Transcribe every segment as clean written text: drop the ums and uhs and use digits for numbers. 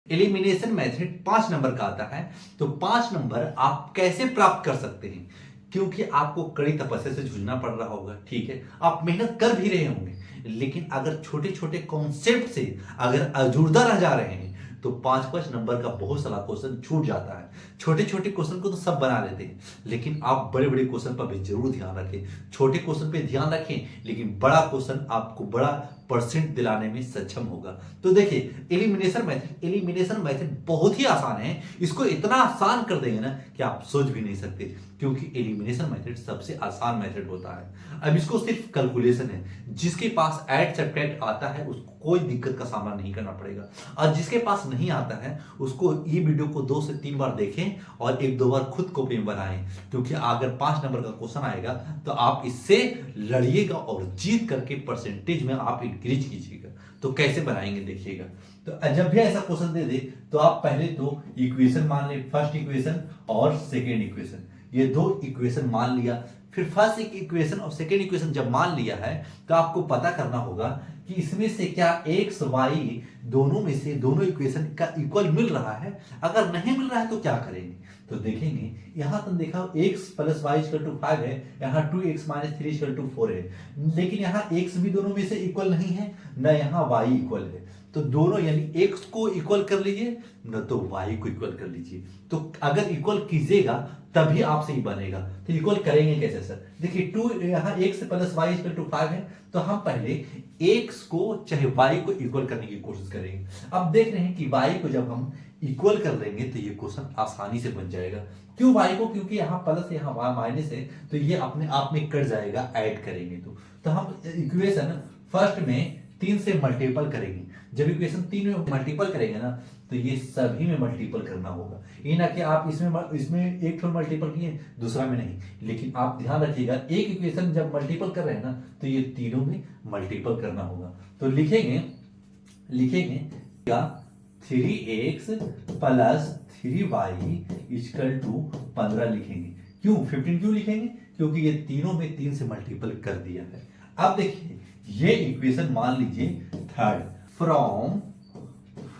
Elimination method 5 number का आता है। तो 5 नंबर आप कैसे प्राप्त कर सकते हैं? क्योंकि आपको कड़ी तपस्या से जूझना पड़ रहा होगा, ठीक है, आप मेहनत कर भी रहे होंगे, लेकिन अगर छोटे छोटे कॉन्सेप्ट से अगर अजूर्दा रह जा रहे हैं तो 5 5 नंबर का बहुत सारा क्वेश्चन छूट जाता है। छोटे छोटे क्वेश्चन को तो सब बना लेते हैं, लेकिन आप बड़े बड़े क्वेश्चन पर भी जरूर ध्यान रखें। छोटे क्वेश्चन पे ध्यान रखें, लेकिन बड़ा क्वेश्चन आपको बड़ा परसेंट दिलाने में सक्षम होगा। तो देखिए, एलिमिनेशन मेथड बहुत ही आसान है। इसको इतना आसान कर देंगे ना कि आप सोच भी नहीं सकते, क्योंकि एलिमिनेशन मेथड सबसे आसान मेथड होता है। अब इसको सिर्फ कैलकुलेशन है, जिसके पास ऐड सब्ट्रैक्ट आता है उसको कोई दिक्कत का सामना नहीं करना पड़ेगा, और जिसके पास नहीं आता है उसको ये वीडियो को 2 से 3 बार देखें और 1 2 बार खुद कॉपी में बनाएं। क्योंकि अगर 5 नंबर का क्वेश्चन आएगा तो आप इससे लड़िएगा और जीत करके परसेंटेज में आप इंक्रीज कीजिएगा। तो कैसे बनाएंगे देखिएगा। तो जब भी ऐसा क्वेश्चन दे दे तो आप पहले तो इक्वेशन मान ले, फर्स्ट इक्वेशन और सेकेंड इक्वेशन, ये 2 इक्वेशन मान लिया। फिर फर्स्ट इक्वेशन और सेकेंड इक्वेशन जब मान लिया है तो आपको पता करना होगा कि इसमें से क्या एक्स वाई दोनों में से दोनों इक्वेशन का इक्वल मिल रहा है। अगर नहीं मिल रहा है तो क्या करेंगे, तो देखेंगे यहां तुम देखा x plus Y equal to 5 है, यहाँ 2x माइनस 3 इक्वल टू 4 है, लेकिन यहाँ x भी दोनों में से इक्वल नहीं है, न यहाँ y इक्वल है। तो दोनों यानी x को इक्वल कर लीजिए, न तो y को इक्वल कर लीजिए। तो अगर इक्वल कीजिएगा तभी आपसे ही बनेगा। तो इक्वल करेंगे कैसे सर? देखिए, 2 यहाँ x plus Y equal to 5 है, तो हम पहले x को चाहे y को इक्वल करने की कोशिश करेंगे। अब देख रहे हैं कि y को जब हम इक्वल कर देंगे तो ये क्वेश्चन आसानी से बन जाएगा। क्यों y को? क्योंकि यहाँ प्लस यहाँ माइनस है, तो ये अपने आप में कट जाएगा ऐड करेंगे तो हम इक्वेशन फर्स्ट में 3 से मल्टीपल करेंगे। जब इक्वेशन 3 में मल्टीपल करेंगे ना तो ये सभी में मल्टीपल करना होगा। ये ना कि आप इसमें एक तो मल्टीपल किए दूसरा में नहीं, लेकिन आप ध्यान रखिएगा एक इक्वेशन जब मल्टीपल कर रहे हैं ना तो ये तीनों में मल्टीपल करना होगा। तो लिखेंगे क्या 3x plus 3y equal to 15 लिखेंगे। क्यों 15 क्यों लिखेंगे? क्योंकि ये तीनों में 3 से मल्टीपल कर दिया है। अब देखिए, ये इक्वेशन मान लीजिए थर्ड,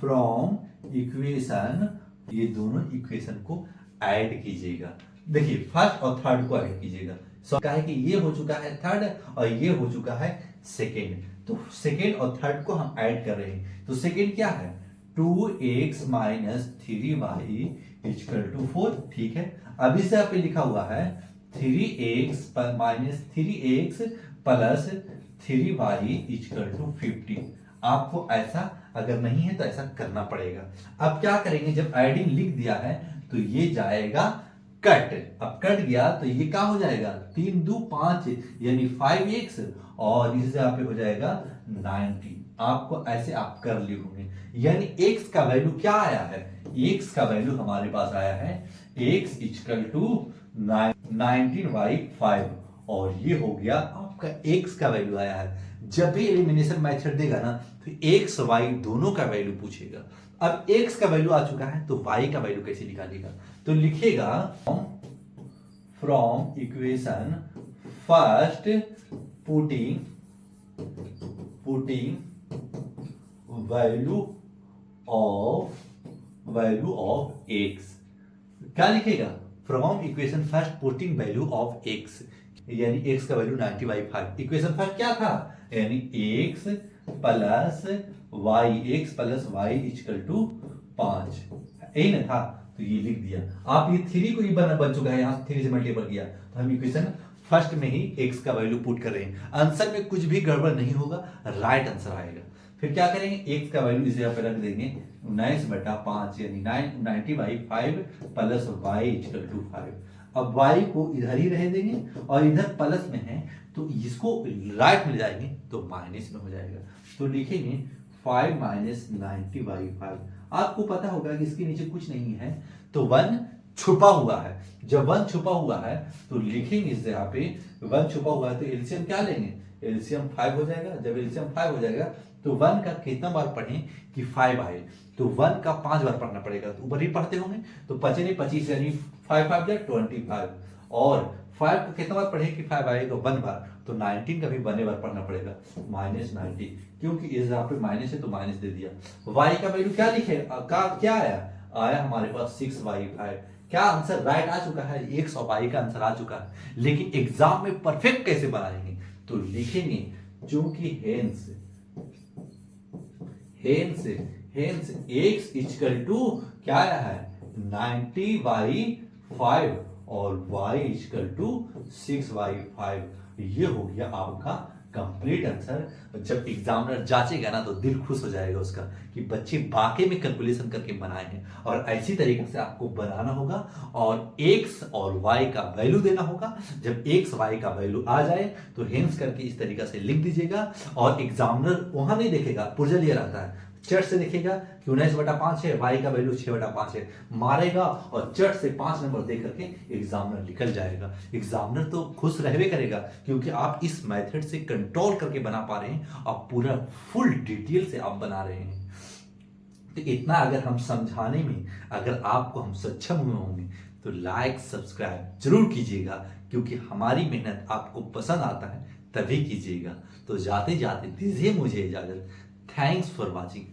फ्रॉम इक्वेशन, ये दोनों इक्वेशन को ऐड कीजिएगा। देखिए, फर्स्ट और थर्ड को ऐड कीजिएगा। सो कहा है कि ये हो चुका है थर्ड और ये हो चुका है सेकेंड, तो सेकेंड और थर्ड को हम ऐड कर रहे हैं। तो सेकेंड क्या है? 2x minus 3y equal to 4, ठीक है। अभी से आप लिखा हुआ है 3x minus 3x plus 3y equal to 15। आपको ऐसा अगर नहीं है तो ऐसा करना पड़ेगा। अब क्या करेंगे, जब एडिंग लिख दिया है तो ये जाएगा कट। अब कट गया तो ये क्या हो जाएगा? 3 2 5 यानी 5x और इससे आप हो जाएगा 19। आपको ऐसे आप कर लिए होंगे, यानी x का वैल्यू क्या आया है? x का वैल्यू हमारे पास आया है x इक्वल टू 19/5 और ये हो गया आपका x का वैल्यू आया है। जब भी एलिमिनेशन मेथड देगा ना तो x y दोनों का वैल्यू पूछेगा। अब x का वैल्यू आ चुका है तो y का वैल्यू कैसे निकालेगा? तो लिखेगा from equation first putting value of x। क्या लिखेगा? From equation first putting value of x, यानी x का वैल्यू 90/5। इक्वेशन फर्स्ट क्या था? यानी x plus y equal to 5, यही ना था, तो ये लिख दिया। आप ये 3 को ही बन चुका है, यहाँ 3 से मल्टीपल किया तो हम इक्वेशन फर्स्ट में ही x का वैल्यू पुट कर रहे हैं। आंसर में कुछ भी गड़बड़ नहीं होगा, राइट आंसर आएगा। फिर क्या करेंगे, x का वैल्यू इसे यहाँ पे रख देंगे 19/5 यानी 90/5 प्लस y इक्वल टू 5। अब y को इधर ही रह देंगे और इधर प्लस में है तो इसको राइट में जाएंगे तो माइनस में हो जाएगा। तो लिखेंगे 5 माइनस 90/5। आपको पता होगा कि इसके नीचे कुछ नहीं है तो 1 छुपा हुआ है। जब 1 छुपा हुआ है तो लिखेंगे इसे यहाँ पे 1 छुपा हुआ है तो एलसीएम क्या लेंगे? एलसीएम 5 हो जाएगा। जब एलसीएम 5 हो जाएगा तो 1 का कितना बार पढ़ें कि 5 आए, तो 1 का 5 बार पढ़ना पड़ेगा। तो ऊपर ही पढ़ते होंगे तो 5 25 यानी 5 5 25 और 5 को कितना बार पढ़े कि 5 आएगा 1 बार, तो 19 का भी 1 बार पढ़ना पड़ेगा, -90, क्योंकि इस यहाँ पे माइनस है तो माइनस दे दिया। y का वैल्यू क्या लिखे क्या आया हमारे पास 6y5। क्या आंसर राइट आ चुका है, x और y का आंसर आ चुका है। लेकिन एग्जाम में परफेक्ट कैसे बनाएंगे, तो लिखेंगे चूंकि हेंस x इक्वल टू क्या आया है 90/5 और y इक्वल टू 6/5। ये हो गया आपका कंप्लीट आंसर। जब एग्जामिनर जांचेगा ना तो दिल खुश हो जाएगा उसका कि बच्चे वाकई में कैलकुलेशन करके बनाए हैं। और ऐसी तरीके से आपको बनाना होगा और x और y का वैल्यू देना होगा। जब x y का वैल्यू आ जाए तो हेंस करके इस तरीके से लिख दीजिएगा। और एग्जामिनर वहां नहीं देखेगा, पुर्जा लिया रहता है, चट से देखेगा कि 19/5 है, y का वैल्यू 6/5 है, मारेगा और चट से 5 नंबर दे करके एग्जामिनर निकल जाएगा। एग्जामिनर तो खुश रहवे करेगा क्योंकि आप इस मेथड से कंट्रोल करके बना पा रहे हैं और पूरा फुल डिटेल से आप बना रहे हैं। तो इतना अगर हम समझाने में अगर आपको हम सक्षम हुए होंगे तो लाइक सब्सक्राइब जरूर कीजिएगा, क्योंकि हमारी मेहनत आपको पसंद आता है तभी कीजिएगा। तो जाते जाते दीजिए मुझे इजाजत। Thanks for watching.